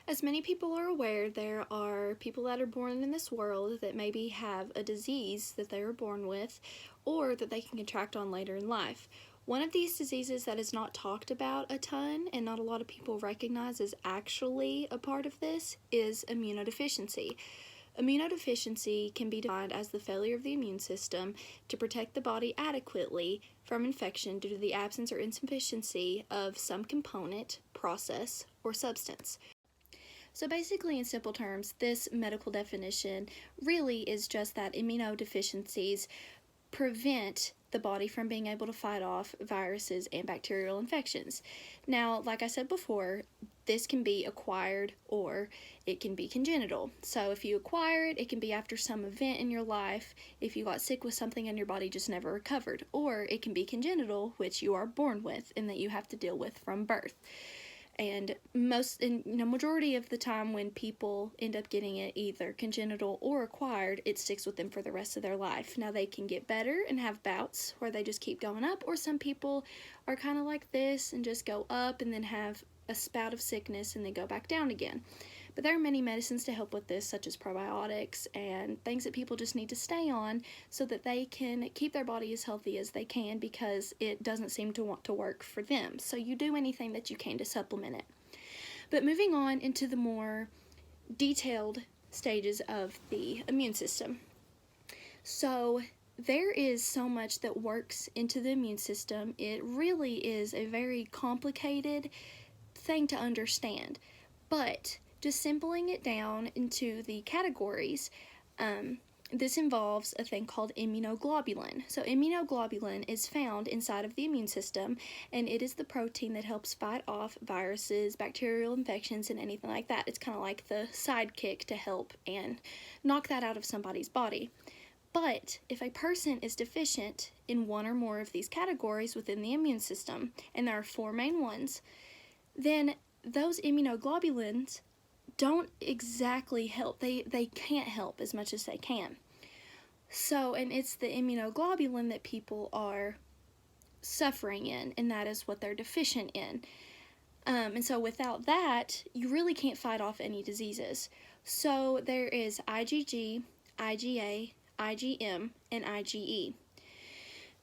As many people are aware, there are people that are born in this world that maybe have a disease that they were born with or that they can contract on later in life. One of these diseases that is not talked about a ton and not a lot of people recognize is actually a part of this is immunodeficiency. Immunodeficiency can be defined as the failure of the immune system to protect the body adequately from infection due to the absence or insufficiency of some component, process, or substance. So basically, in simple terms, this medical definition really is just that immunodeficiencies prevent the body from being able to fight off viruses and bacterial infections. Now, like I said before, this can be acquired or it can be congenital. So if you acquire it, it can be after some event in your life, if you got sick with something and your body just never recovered. Or it can be congenital, which you are born with and that you have to deal with from birth. And majority of the time when people end up getting it either congenital or acquired, it sticks with them for the rest of their life. Now they can get better and have bouts where they just keep going up, or some people are kind of like this and just go up and then have a spout of sickness and then go back down again. But there are many medicines to help with this, such as probiotics and things that people just need to stay on so that they can keep their body as healthy as they can, because it doesn't seem to want to work for them. So you do anything that you can to supplement it. But moving on into the more detailed stages of the immune system. So there is so much that works into the immune system. It really is a very complicated thing to understand. But just simpling it down into the categories, this involves a thing called immunoglobulin. So immunoglobulin is found inside of the immune system, and it is the protein that helps fight off viruses, bacterial infections, and anything like that. It's kind of like the sidekick to help and knock that out of somebody's body. But if a person is deficient in one or more of these categories within the immune system, and there are four main ones, then those immunoglobulins don't exactly help. They can't help as much as they can. So, and it's the immunoglobulin that people are suffering in, and that is what they're deficient in. And so without that, you really can't fight off any diseases. So there is IgG, IgA, IgM, and IgE.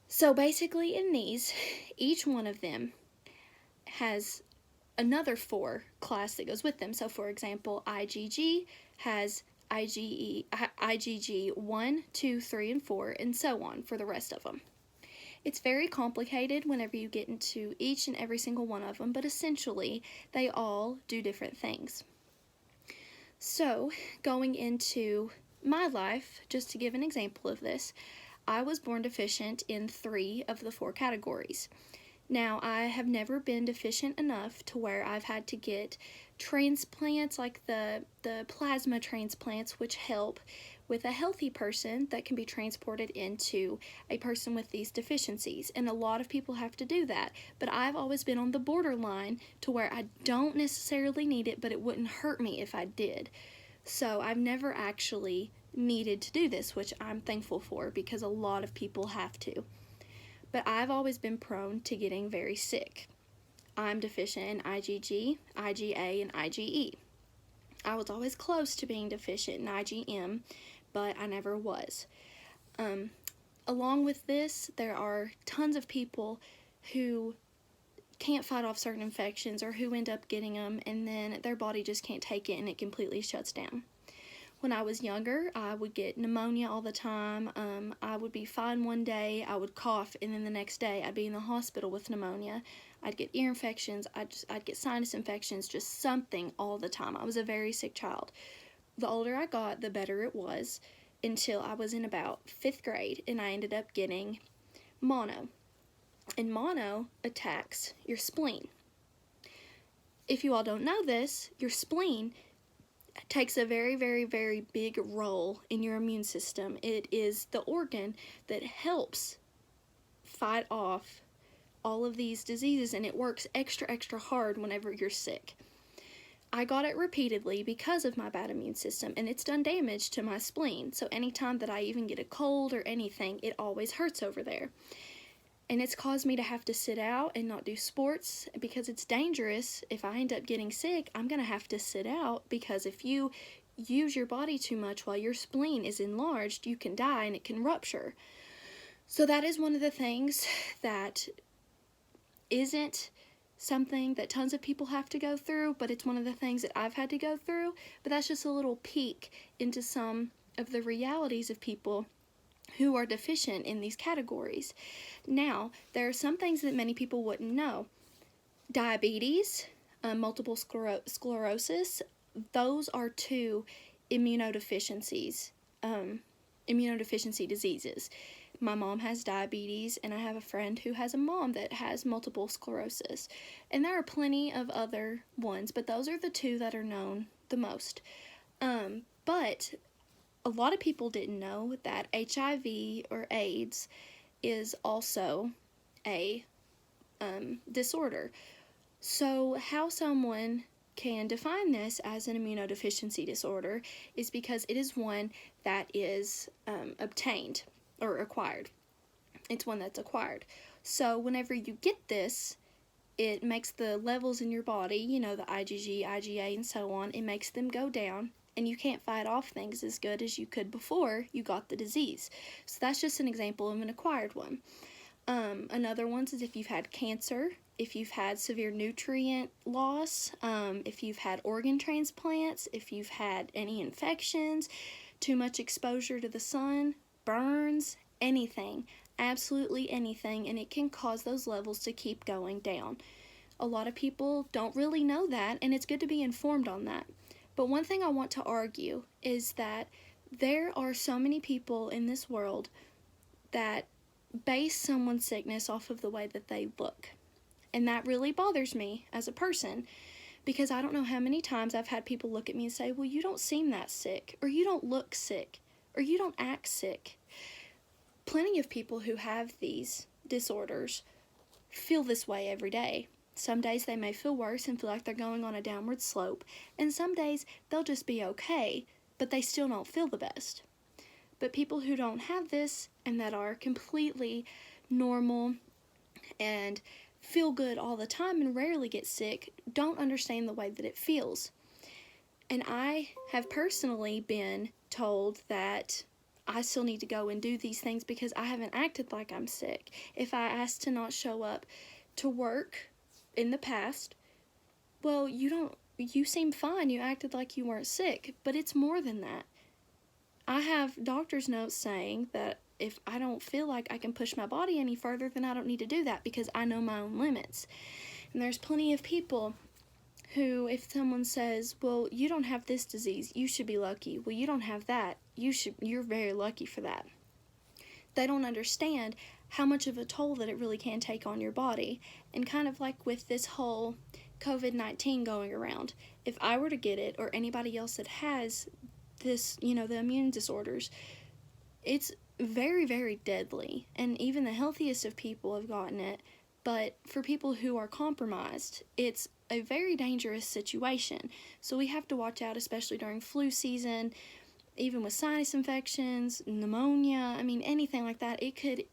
So basically in these, each one of them has another 4 class that goes with them. So for example, IgG has IgG 1, 2, 3, and 4, and so on for the rest of them. It's very complicated whenever you get into each and every single one of them, but essentially they all do different things. So going into my life, just to give an example of this, I was born deficient in 3 of the 4 categories. Now, I have never been deficient enough to where I've had to get transplants, like the plasma transplants, which help with a healthy person that can be transported into a person with these deficiencies. And a lot of people have to do that. But I've always been on the borderline to where I don't necessarily need it, but it wouldn't hurt me if I did. So I've never actually needed to do this, which I'm thankful for, because a lot of people have to. But I've always been prone to getting very sick. I'm deficient in IgG, IgA, and IgE. I was always close to being deficient in IgM, but I never was. Along with this, there are tons of people who can't fight off certain infections or who end up getting them, and then their body just can't take it and it completely shuts down. When I was younger, I would get pneumonia all the time. I would be fine one day, I would cough, and then the next day I'd be in the hospital with pneumonia. I'd get ear infections, I'd get sinus infections, just something all the time. I was a very sick child. The older I got, the better it was, until I was in about 5th grade, and I ended up getting mono. And mono attacks your spleen. If you all don't know this, your spleen takes a very, very, very big role in your immune system. It is the organ that helps fight off all of these diseases, and it works extra hard whenever you're sick. I got it repeatedly because of my bad immune system, and it's done damage to my spleen. So anytime that I even get a cold or anything, it always hurts over there. And it's caused me to have to sit out and not do sports because it's dangerous. If I end up getting sick, I'm going to have to sit out, because if you use your body too much while your spleen is enlarged, you can die and it can rupture. So that is one of the things that isn't something that tons of people have to go through, but it's one of the things that I've had to go through. But that's just a little peek into some of the realities of people who are deficient in these categories. Now, there are some things that many people wouldn't know. Diabetes, multiple sclerosis, those are two immunodeficiency diseases. My mom has diabetes, and I have a friend who has a mom that has multiple sclerosis. And there are plenty of other ones, but those are the two that are known the most. But a lot of people didn't know that HIV or AIDS is also a disorder. So how someone can define this as an immunodeficiency disorder is because it is one that is obtained or acquired. It's one that's acquired. So whenever you get this, it makes the levels in your body, the IgG, IgA, and so on, it makes them go down, and you can't fight off things as good as you could before you got the disease. So that's just an example of an acquired one. Another one is if you've had cancer, if you've had severe nutrient loss, if you've had organ transplants, if you've had any infections, too much exposure to the sun, burns, anything, absolutely anything, and it can cause those levels to keep going down. A lot of people don't really know that, and it's good to be informed on that. But one thing I want to argue is that there are so many people in this world that base someone's sickness off of the way that they look. And that really bothers me as a person, because I don't know how many times I've had people look at me and say, well, you don't seem that sick, or you don't look sick, or you don't act sick. Plenty of people who have these disorders feel this way every day. Some days they may feel worse and feel like they're going on a downward slope, and some days they'll just be okay, but they still don't feel the best. But people who don't have this and that are completely normal and feel good all the time and rarely get sick don't understand the way that it feels. And I have personally been told that I still need to go and do these things because I haven't acted like I'm sick. If I asked to not show up to work in the past, well, you seem fine, you acted like you weren't sick, but it's more than that. I have doctor's notes saying that if I don't feel like I can push my body any further, then I don't need to do that because I know my own limits. And there's plenty of people who, if someone says, well, you don't have this disease, you should be lucky. Well, you don't have that, you're very lucky for that. They don't understand how much of a toll that it really can take on your body. And kind of like with this whole COVID-19 going around, if I were to get it, or anybody else that has this, the immune disorders, it's very, very deadly. And even the healthiest of people have gotten it. But for people who are compromised, it's a very dangerous situation. So we have to watch out, especially during flu season, even with sinus infections, pneumonia, anything like that. It could,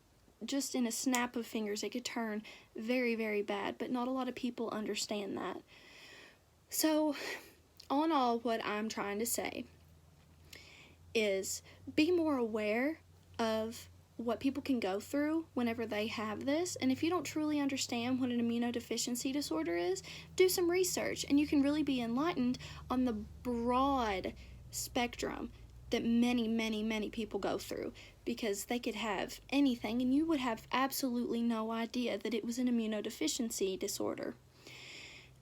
just in a snap of fingers, it could turn very, very bad. But not a lot of people understand that. So, all in all, what I'm trying to say is be more aware of what people can go through whenever they have this. And if you don't truly understand what an immunodeficiency disorder is, do some research and you can really be enlightened on the broad spectrum that many, many, many people go through, because they could have anything and you would have absolutely no idea that it was an immunodeficiency disorder.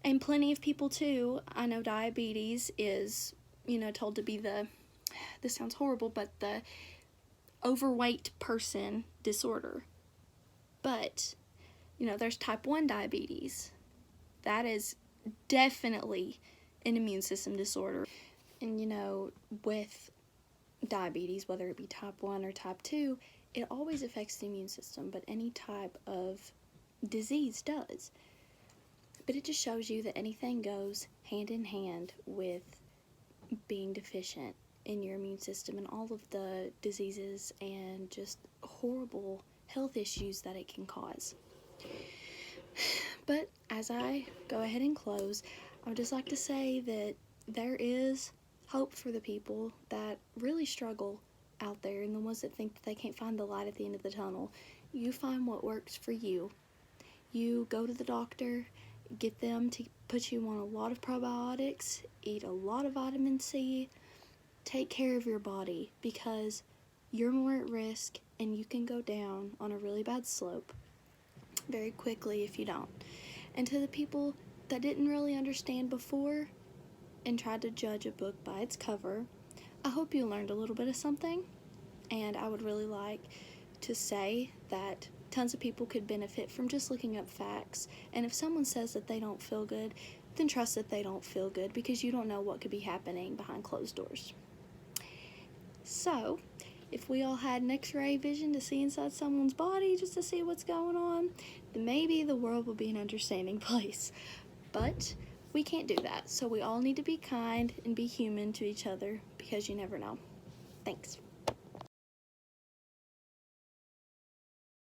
And plenty of people too, I know diabetes is, told to be this sounds horrible, but the overweight person disorder. But, there's type 1 diabetes. That is definitely an immune system disorder. And, with diabetes, whether it be type 1 or type 2, it always affects the immune system, but any type of disease does. But it just shows you that anything goes hand in hand with being deficient in your immune system, and all of the diseases and just horrible health issues that it can cause. But as I go ahead and close, I would just like to say that there is hope for the people that really struggle out there and the ones that think that they can't find the light at the end of the tunnel. You find what works for you. You go to the doctor, get them to put you on a lot of probiotics, eat a lot of vitamin C, take care of your body, because you're more at risk and you can go down on a really bad slope very quickly if you don't. And to the people that didn't really understand before and tried to judge a book by its cover, I hope you learned a little bit of something, and I would really like to say that tons of people could benefit from just looking up facts, and if someone says that they don't feel good, then trust that they don't feel good, because you don't know what could be happening behind closed doors. So, if we all had an x-ray vision to see inside someone's body just to see what's going on, then maybe the world will be an understanding place. But we can't do that, so we all need to be kind and be human to each other, because you never know. Thanks.